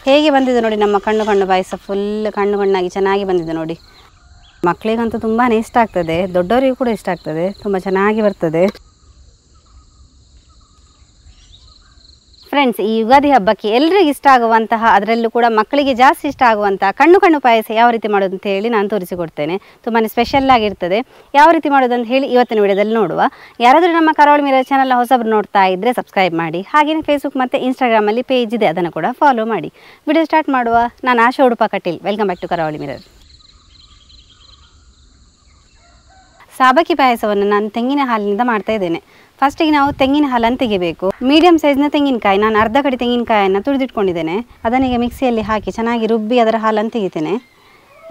ಹೇಗೆ ಬಂದಿದೆ ನೋಡಿ ನಮ್ಮ ಕಣ್ಣು ಪಾಯಸ. ಫುಲ್ ಕಣ್ಣಾಗಿ ಚೆನ್ನಾಗಿ ಬಂದಿದೆ ನೋಡಿ. ಮಕ್ಕಳಿಗಂತೂ ತುಂಬಾ ಇಷ್ಟ ಆಗ್ತದೆ, ದೊಡ್ಡವರಿಗೂ ಕೂಡ ಇಷ್ಟ ಆಗ್ತದೆ, ತುಂಬ ಚೆನ್ನಾಗಿ ಬರ್ತದೆ. ಫ್ರೆಂಡ್ಸ್, ಈ ಯುಗಾದಿ ಹಬ್ಬಕ್ಕೆ ಎಲ್ಲರಿಗೂ ಇಷ್ಟ ಆಗುವಂತಹ, ಅದರಲ್ಲೂ ಕೂಡ ಮಕ್ಕಳಿಗೆ ಜಾಸ್ತಿ ಇಷ್ಟ ಆಗುವಂತಹ ಕಣ್ಣು ಪಾಯಸ ಯಾವ ರೀತಿ ಮಾಡೋದು ಅಂತ ಹೇಳಿ ನಾನು ತೋರಿಸಿಕೊಡ್ತೇನೆ. ತುಂಬಾ ಸ್ಪೆಷಲ್ ಆಗಿರ್ತದೆ. ಯಾವ ರೀತಿ ಮಾಡೋದು ಅಂತ ಹೇಳಿ ಇವತ್ತಿನ ವಿಡಿಯೋದಲ್ಲಿ ನೋಡುವ. ಯಾರಾದರೂ ನಮ್ಮ ಕರಾವಳಿ ಮಿರರ್ ಚಾನಲ್ ಹೊಸಬರು ನೋಡ್ತಾ ಇದ್ದರೆ ಸಬ್ಸ್ಕ್ರೈಬ್ ಮಾಡಿ. ಹಾಗೆಯೇ ಫೇಸ್ಬುಕ್ ಮತ್ತು ಇನ್ಸ್ಟಾಗ್ರಾಮಲ್ಲಿ ಪೇಜ್ ಇದೆ, ಅದನ್ನು ಕೂಡ ಫಾಲೋ ಮಾಡಿ. ವಿಡಿಯೋ ಸ್ಟಾರ್ಟ್ ಮಾಡುವ. ನಾನು Asha Udupa Kateel. Welcome back to Karavali Mirror. ಸಾಬಕ್ಕಿ ಪಾಯಸವನ್ನು ನಾನು ತೆಂಗಿನ ಹಾಲಿನಿಂದ ಮಾಡ್ತಾ ಇದ್ದೇನೆ. ಫಸ್ಟಿಗೆ ನಾವು ತೆಂಗಿನ ಹಾಲನ್ನು ತೆಗಿಬೇಕು. ಮೀಡಿಯಂ ಸೈಜ್ನ ತೆಂಗಿನಕಾಯಿ, ನಾನು ಅರ್ಧ ಕಡೆ ತೆಂಗಿನಕಾಯನ್ನು ತುರಿದಿಟ್ಕೊಂಡಿದ್ದೇನೆ. ಅದನ್ನೀಗ ಮಿಕ್ಸಿಯಲ್ಲಿ ಹಾಕಿ ಚೆನ್ನಾಗಿ ರುಬ್ಬಿ ಅದರ ಹಾಲನ್ನು ತೆಗಿತೇನೆ.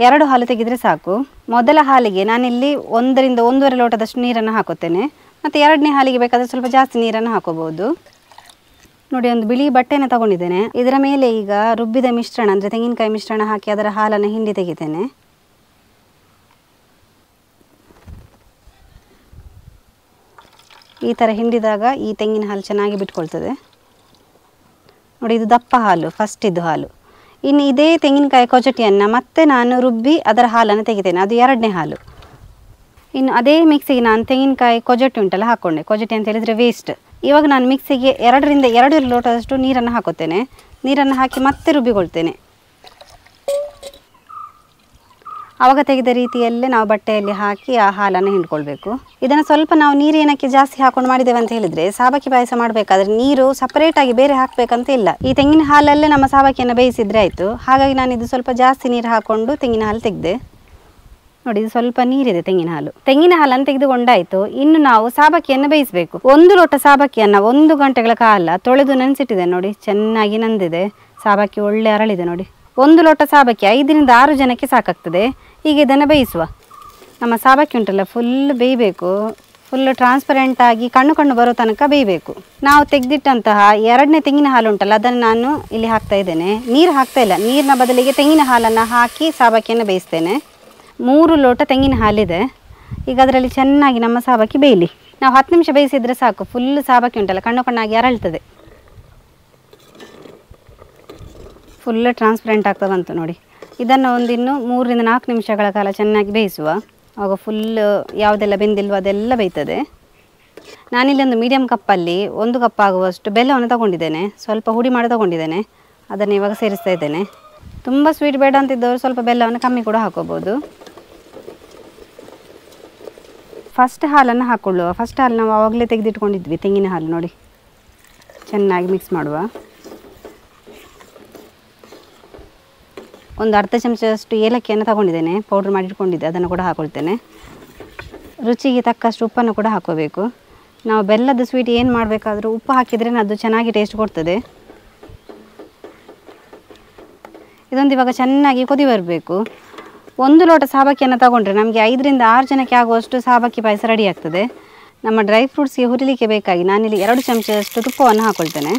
2 ಹಾಲು ತೆಗೆದರೆ ಸಾಕು. ಮೊದಲ ಹಾಲಿಗೆ ನಾನಿಲ್ಲಿ 1 ರಿಂದ 1.5 ಲೋಟದಷ್ಟು ನೀರನ್ನು ಹಾಕುತ್ತೇನೆ. ಮತ್ತು 2ನೇ ಹಾಲಿಗೆ ಬೇಕಾದರೆ ಸ್ವಲ್ಪ ಜಾಸ್ತಿ ನೀರನ್ನು ಹಾಕೋಬಹುದು. ನೋಡಿ, ಒಂದು ಬಿಳಿ ಬಟ್ಟೆಯನ್ನು ತಗೊಂಡಿದ್ದೇನೆ. ಇದರ ಮೇಲೆ ಈಗ ರುಬ್ಬಿದ ಮಿಶ್ರಣ ಅಂದರೆ ತೆಂಗಿನಕಾಯಿ ಮಿಶ್ರಣ ಹಾಕಿ ಅದರ ಹಾಲನ್ನು ಹಿಂಡಿ ತೆಗಿತೇನೆ. ಈ ಥರ ಹಿಂಡಿದಾಗ ಈ ತೆಂಗಿನ ಹಾಲು ಚೆನ್ನಾಗಿ ಬಿಟ್ಕೊಳ್ತದೆ ನೋಡಿ. ಇದು ದಪ್ಪ ಹಾಲು, ಫಸ್ಟ್ ಇದು ಹಾಲು. ಇನ್ನು ಇದೇ ತೆಂಗಿನಕಾಯಿ ಕೊಚಟಿಯನ್ನು ಮತ್ತೆ ನಾನು ರುಬ್ಬಿ ಅದರ ಹಾಲನ್ನು ತೆಗಿತೇನೆ, ಅದು 2ನೇ ಹಾಲು. ಇನ್ನು ಅದೇ ಮಿಕ್ಸಿಗೆ ನಾನು ತೆಂಗಿನಕಾಯಿ ಕೊಜಟಿ ಉಂಟಲ್ಲ ಹಾಕ್ಕೊಂಡೆ. ಕೊಜಟಿ ಅಂತ ಹೇಳಿದರೆ ವೇಸ್ಟ್. ಇವಾಗ ನಾನು ಮಿಕ್ಸಿಗೆ 2 ರಿಂದ 2.5 ಲೋಟದಷ್ಟು ನೀರನ್ನು ಹಾಕುತ್ತೇನೆ. ನೀರನ್ನು ಹಾಕಿ ಮತ್ತೆ ರುಬ್ಬಿಕೊಳ್ತೇನೆ. ಆವಾಗ ತೆಗೆದ ರೀತಿಯಲ್ಲೇ ನಾವು ಬಟ್ಟೆಯಲ್ಲಿ ಹಾಕಿ ಆ ಹಾಲನ್ನು ಹಿಂಡ್ಕೊಳ್ಬೇಕು. ಇದನ್ನು ಸ್ವಲ್ಪ ನಾವು ನೀರು ಏನಕ್ಕೆ ಜಾಸ್ತಿ ಹಾಕೊಂಡು ಮಾಡಿದ್ದೇವೆ ಅಂತ ಹೇಳಿದರೆ, ಸಾಬಕ್ಕಿ ಪಾಯಸ ಮಾಡಬೇಕಾದ್ರೆ ನೀರು ಸಪರೇಟಾಗಿ ಬೇರೆ ಹಾಕಬೇಕಂತ ಇಲ್ಲ. ಈ ತೆಂಗಿನ ಹಾಲಲ್ಲೇ ನಮ್ಮ ಸಾಬಕ್ಕಿಯನ್ನು ಬೇಯಿಸಿದ್ರೆ ಆಯಿತು. ಹಾಗಾಗಿ ನಾನು ಇದು ಸ್ವಲ್ಪ ಜಾಸ್ತಿ ನೀರು ಹಾಕ್ಕೊಂಡು ತೆಂಗಿನ ಹಾಲು ತೆಗೆದೆ ನೋಡಿ. ಇದು ಸ್ವಲ್ಪ ನೀರಿದೆ ತೆಂಗಿನ ಹಾಲು. ತೆಂಗಿನ ಹಾಲನ್ನು ತೆಗೆದುಕೊಂಡಾಯಿತು. ಇನ್ನು ನಾವು ಸಾಬಕ್ಕಿಯನ್ನು ಬೇಯಿಸಬೇಕು. 1 ಲೋಟ ಸಾಬಕ್ಕಿಯನ್ನು 1 ಗಂಟೆಗಳ ಕಾಲ ತೊಳೆದು ನೆನೆಸಿಟ್ಟಿದೆ ನೋಡಿ. ಚೆನ್ನಾಗಿ ನಂದಿದೆ. ಸಾಬಕ್ಕಿ ಒಳ್ಳೆ ಅರಳಿದೆ ನೋಡಿ. 1 ಲೋಟ ಸಾಬಕ್ಕಿ 5 ರಿಂದ 6 ಜನಕ್ಕೆ ಸಾಕಾಗ್ತದೆ. ಈಗ ಇದನ್ನು ಬೇಯಿಸುವ. ನಮ್ಮ ಸಾಬಕ್ಕಿ ಉಂಟಲ್ಲ ಫುಲ್ ಬೇಯಬೇಕು. ಫುಲ್ ಟ್ರಾನ್ಸ್ಪರೆಂಟ್ ಆಗಿ ಕಣ್ಣು ಬರೋ ತನಕ ಬೇಯಬೇಕು. ನಾವು ತೆಗೆದಿಟ್ಟಂತಹ 2ನೇ ತೆಂಗಿನ ಹಾಲು ಉಂಟಲ್ಲ, ಅದನ್ನು ನಾನು ಇಲ್ಲಿ ಹಾಕ್ತಾ ಇದ್ದೇನೆ. ನೀರು ಹಾಕ್ತಾ ಇಲ್ಲ, ನೀರಿನ ಬದಲಿಗೆ ತೆಂಗಿನ ಹಾಲನ್ನು ಹಾಕಿ ಸಾಬಕ್ಕಿಯನ್ನು ಬೇಯಿಸ್ತೇನೆ. 3 ಲೋಟ ತೆಂಗಿನ ಹಾಲಿದೆ. ಈಗ ಅದರಲ್ಲಿ ಚೆನ್ನಾಗಿ ನಮ್ಮ ಸಾಬಕ್ಕಿ ಬೇಯಲಿ. ನಾವು 10 ನಿಮಿಷ ಬೇಯಿಸಿದರೆ ಸಾಕು. ಫುಲ್ ಸಾಬಕ್ಕಿ ಉಂಟಲ್ಲ ಕಣ್ಣಾಗಿ ಅರಳ್ತದೆ. ಫುಲ್ ಟ್ರಾನ್ಸ್ಪರೆಂಟ್ ಆಗ್ತಾ ಬಂತು ನೋಡಿ. ಇದನ್ನು ಇನ್ನು 3 ರಿಂದ 4 ನಿಮಿಷಗಳ ಕಾಲ ಚೆನ್ನಾಗಿ ಬೇಯಿಸುವ. ಆವಾಗ ಫುಲ್ ಯಾವುದೆಲ್ಲ ಬೆಂದಿಲ್ವೋ ಅದೆಲ್ಲ ಬೇಯ್ತದೆ. ನಾನಿಲ್ಲಿ ಒಂದು ಮೀಡಿಯಮ್ ಕಪ್ಪಲ್ಲಿ 1 ಕಪ್ ಆಗುವಷ್ಟು ಬೆಲ್ಲವನ್ನು ತಗೊಂಡಿದ್ದೇನೆ. ಸ್ವಲ್ಪ ಹುಡಿ ಮಾಡಿ ತಗೊಂಡಿದ್ದೇನೆ. ಅದನ್ನು ಇವಾಗ ಸೇರಿಸ್ತಾ ಇದ್ದೇನೆ. ತುಂಬ ಸ್ವೀಟ್ ಬೇಡ ಅಂತಿದ್ದವರು ಸ್ವಲ್ಪ ಬೆಲ್ಲವನ್ನು ಕಮ್ಮಿ ಕೂಡ ಹಾಕೋಬೋದು. ಫಸ್ಟ್ ಹಾಲನ್ನು ಹಾಕ್ಕೊಳ್ಳುವ. ಫಸ್ಟ್ ಹಾಲು ನಾವು ಆವಾಗಲೇ ತೆಗೆದಿಟ್ಕೊಂಡಿದ್ವಿ ತೆಂಗಿನ ಹಾಲು ನೋಡಿ. ಚೆನ್ನಾಗಿ ಮಿಕ್ಸ್ ಮಾಡುವ. ಒಂದು ಅರ್ಧ ಚಮಚದಷ್ಟು ಏಲಕ್ಕಿಯನ್ನು ತಗೊಂಡಿದ್ದೇನೆ, ಪೌಡ್ರ್ ಮಾಡಿಟ್ಕೊಂಡಿದ್ದೆ. ಅದನ್ನು ಕೂಡ ಹಾಕ್ಕೊಳ್ತೇನೆ. ರುಚಿಗೆ ತಕ್ಕಷ್ಟು ಉಪ್ಪನ್ನು ಕೂಡ ಹಾಕೋಬೇಕು. ನಾವು ಬೆಲ್ಲದ ಸ್ವೀಟ್ ಏನು ಮಾಡಬೇಕಾದ್ರೂ ಉಪ್ಪು ಹಾಕಿದ್ರೇ ಅದು ಚೆನ್ನಾಗಿ ಟೇಸ್ಟ್ ಕೊಡ್ತದೆ. ಇದೊಂದು ಇವಾಗ ಚೆನ್ನಾಗಿ ಕುದಿ ಬರಬೇಕು. 1 ಲೋಟ ಸಾಬಕ್ಕಿಯನ್ನು ತಗೊಂಡ್ರೆ ನಮಗೆ 5 ರಿಂದ 6 ಜನಕ್ಕೆ ಆಗುವಷ್ಟು ಸಾಬಕ್ಕಿ ಪಾಯಸ ರೆಡಿ ಆಗ್ತದೆ. ನಮ್ಮ ಡ್ರೈ ಫ್ರೂಟ್ಸ್ಗೆ ಹುರಿಲಿಕ್ಕೆ ಬೇಕಾಗಿ ನಾನಿಲ್ಲಿ 2 ಚಮಚದಷ್ಟು ತುಪ್ಪವನ್ನು ಹಾಕ್ಕೊಳ್ತೇನೆ.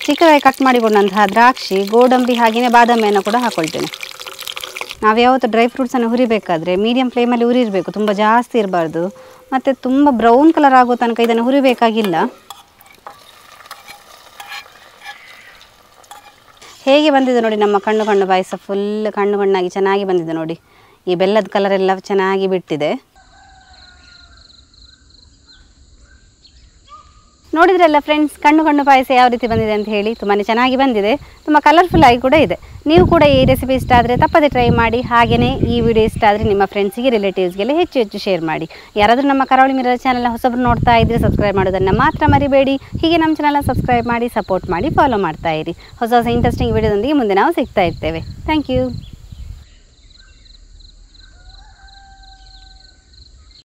ಚಿಕ್ಕದಾಗಿ ಕಟ್ ಮಾಡಿಕೊಂಡಂತಹ ದ್ರಾಕ್ಷಿ, ಗೋಡಂಬಿ ಹಾಗೆಯೇ ಬಾದಾಮಿಯನ್ನು ಕೂಡ ಹಾಕ್ಕೊಳ್ತೇನೆ. ನಾವು ಯಾವತ್ತು ಡ್ರೈ ಫ್ರೂಟ್ಸನ್ನು ಹುರಿಬೇಕಾದ್ರೆ ಮೀಡಿಯಂ ಫ್ಲೇಮಲ್ಲಿ ಹುರಿರಬೇಕು, ತುಂಬ ಜಾಸ್ತಿ ಇರಬಾರ್ದು. ಮತ್ತು ತುಂಬ ಬ್ರೌನ್ ಕಲರ್ ಆಗೋ ತನಕ ಇದನ್ನು ಹುರಿಬೇಕಾಗಿಲ್ಲ. ಹೇಗೆ ಬಂದಿದೆ ನೋಡಿ ನಮ್ಮ ಕಣ್ಣು ಪಾಯಸ. ಫುಲ್ ಕಣ್ಣಾಗಿ ಚೆನ್ನಾಗಿ ಬಂದಿದೆ ನೋಡಿ. ಈ ಬೆಲ್ಲದ ಕಲರ್ ಎಲ್ಲ ಚೆನ್ನಾಗಿ ಬಿಟ್ಟಿದೆ. ನೋಡಿದ್ರಲ್ಲ ಫ್ರೆಂಡ್ಸ್, ಕಣ್ಣು ಪಾಯಸ ಯಾವ ರೀತಿ ಬಂದಿದೆ ಅಂತ ಹೇಳಿ. ತುಂಬಾ ಚೆನ್ನಾಗಿ ಬಂದಿದೆ, ತುಂಬ ಕಲರ್ಫುಲ್ ಆಗಿ ಕೂಡ ಇದೆ. ನೀವು ಕೂಡ ಈ ರೆಸಿಪಿ ಇಷ್ಟ ಆದರೆ ತಪ್ಪದೆ ಟ್ರೈ ಮಾಡಿ. ಹಾಗೆಯೇ ಈ ವಿಡಿಯೋ ಇಷ್ಟ ಆದರೆ ನಿಮ್ಮ ಫ್ರೆಂಡ್ಸಿಗೆ, ರಿಲೇಟಿವ್ಸ್ಗೆಲ್ಲ ಹೆಚ್ಚು ಶೇರ್ ಮಾಡಿ. ಯಾರಾದರೂ ನಮ್ಮ ಕರಾವಳಿ ಮಿರರ್ ಚಾನಲ್ನ ಹೊಸಬರು ನೋಡ್ತಾ ಇದ್ದರೆ ಸಬ್ಸ್ಕ್ರೈಬ್ ಮಾಡೋದನ್ನು ಮಾತ್ರ ಮರಿಬೇಡಿ. ಹೀಗೆ ನಮ್ಮ ಚಾನಲ್ನ ಸಬ್ಸ್ಕ್ರೈಬ್ ಮಾಡಿ, ಸಪೋರ್ಟ್ ಮಾಡಿ, ಫಾಲೋ ಮಾಡ್ತಾ ಇರಿ. ಹೊಸ ಇಂಟ್ರೆಸ್ಟಿಂಗ್ ವಿಡಿಯೋದೊಂದಿಗೆ ಮುಂದೆ ನಾವು ಸಿಗ್ತಾ ಇರ್ತೇವೆ. Thank you.